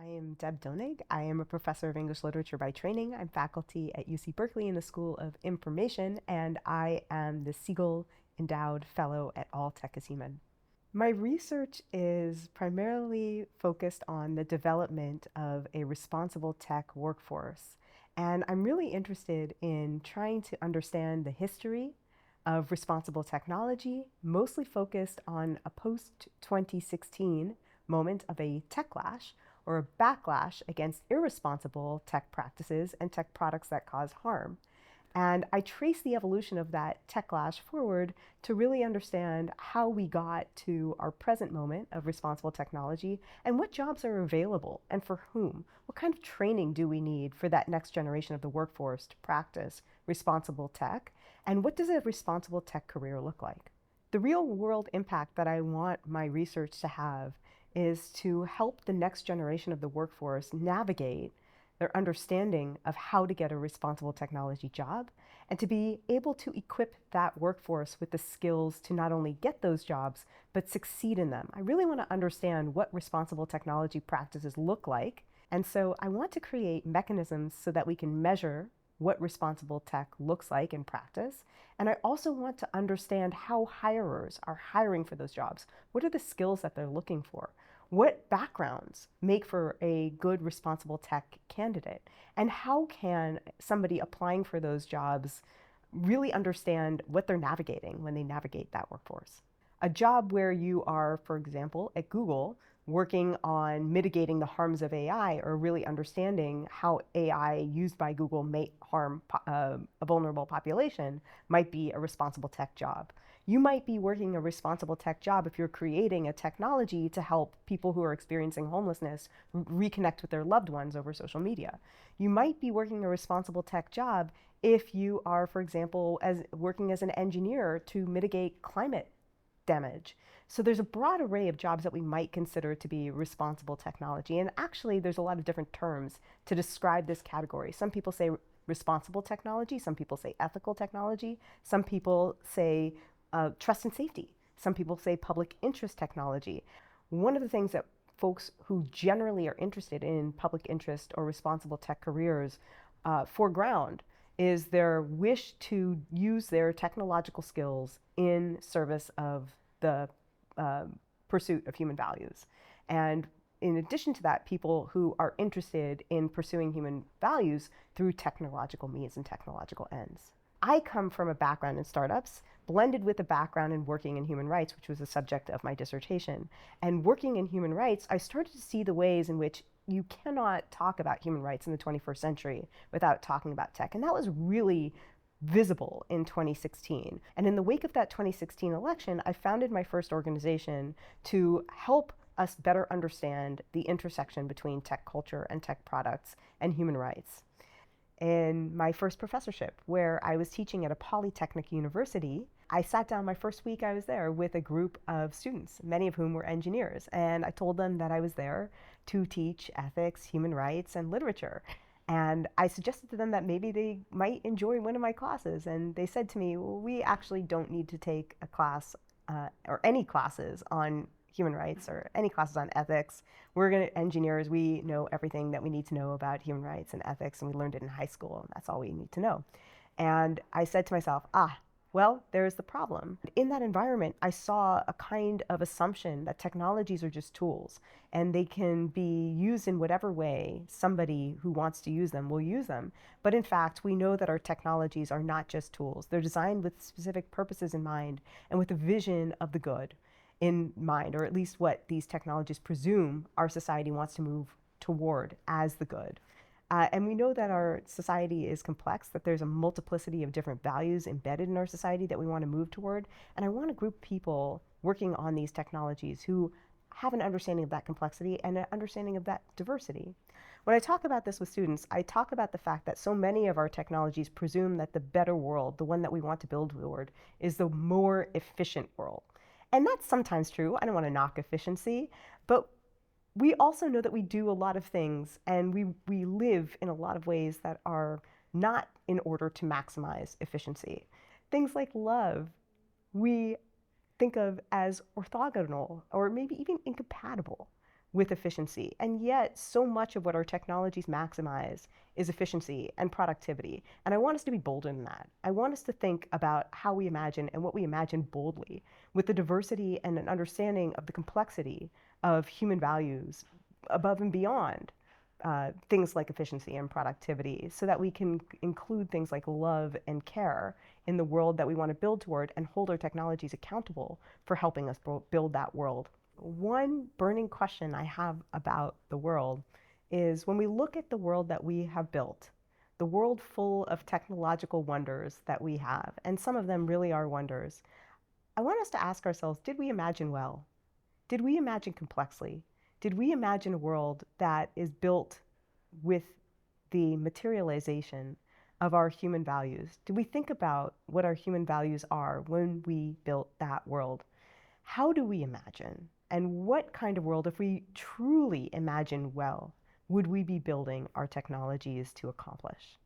I am Deb Donig. I am a professor of English literature by training. I'm faculty at UC Berkeley in the School of Information, and I am the Siegel Endowed Fellow at All Tech is Human. My research is primarily focused on the development of a responsible tech workforce, and I'm really interested in trying to understand the history of responsible technology, mostly focused on a post-2016 moment of a techlash or a backlash against irresponsible tech practices and tech products that cause harm. And I trace the evolution of that techlash forward to really understand how we got to our present moment of responsible technology and what jobs are available and for whom. What kind of training do we need for that next generation of the workforce to practice responsible tech? And what does a responsible tech career look like? The real world impact that I want my research to have is to help the next generation of the workforce navigate their understanding of how to get a responsible technology job and to be able to equip that workforce with the skills to not only get those jobs, but succeed in them. I really want to understand what responsible technology practices look like. And so I want to create mechanisms so that we can measure what responsible tech looks like in practice. And I also want to understand how hirers are hiring for those jobs. What are the skills that they're looking for? What backgrounds make for a good responsible tech candidate? And how can somebody applying for those jobs really understand what they're navigating when they navigate that workforce? A job where you are, for example, at Google, working on mitigating the harms of AI or really understanding how AI used by Google may harm a vulnerable population might be a responsible tech job. You might be working a responsible tech job if you're creating a technology to help people who are experiencing homelessness reconnect with their loved ones over social media. You might be working a responsible tech job if you are, for example, working as an engineer to mitigate climate damage. So there's a broad array of jobs that we might consider to be responsible technology. And actually, there's a lot of different terms to describe this category. Some people say responsible technology. Some people say ethical technology. Some people say trust and safety. Some people say public interest technology. One of the things that folks who generally are interested in public interest or responsible tech careers foreground is their wish to use their technological skills in service of the pursuit of human values. And in addition to that, people who are interested in pursuing human values through technological means and technological ends. I come from a background in startups, blended with a background in working in human rights, which was the subject of my dissertation. And working in human rights, I started to see the ways in which you cannot talk about human rights in the 21st century without talking about tech. And that was really visible in 2016. And in the wake of that 2016 election, I founded my first organization to help us better understand the intersection between tech culture and tech products and human rights. In my first professorship, where I was teaching at a polytechnic university, I sat down my first week I was there with a group of students, many of whom were engineers, and I told them that I was there to teach ethics, human rights, and literature. And I suggested to them that maybe they might enjoy one of my classes, and they said to me, well, we actually don't need to take a class or any classes on human rights or any classes on ethics. Engineers, we know everything that we need to know about human rights and ethics, and we learned it in high school, and that's all we need to know. And I said to myself, well, there's the problem. In that environment, I saw a kind of assumption that technologies are just tools and they can be used in whatever way somebody who wants to use them will use them. But in fact, we know that our technologies are not just tools. They're designed with specific purposes in mind and with a vision of the good in mind, or at least what these technologies presume our society wants to move toward as the good. And we know that our society is complex, that there's a multiplicity of different values embedded in our society that we want to move toward. And I want a group of people working on these technologies who have an understanding of that complexity and an understanding of that diversity. When I talk about this with students, I talk about the fact that so many of our technologies presume that the better world, the one that we want to build toward, is the more efficient world. And that's sometimes true. I don't want to knock efficiency, but we also know that we do a lot of things and we live in a lot of ways that are not in order to maximize efficiency. Things like love, we think of as orthogonal or maybe even incompatible with efficiency. And yet, so much of what our technologies maximize is efficiency and productivity. And I want us to be bold in that. I want us to think about how we imagine and what we imagine boldly with the diversity and an understanding of the complexity of human values above and beyond things like efficiency and productivity, so that we can include things like love and care in the world that we want to build toward and hold our technologies accountable for helping us build that world. One burning question I have about the world is, when we look at the world that we have built, the world full of technological wonders that we have, and some of them really are wonders, I want us to ask ourselves, did we imagine well? Did we imagine complexly? Did we imagine a world that is built with the materialization of our human values? Did we think about what our human values are when we built that world? How do we imagine? And what kind of world, if we truly imagine well, would we be building our technologies to accomplish?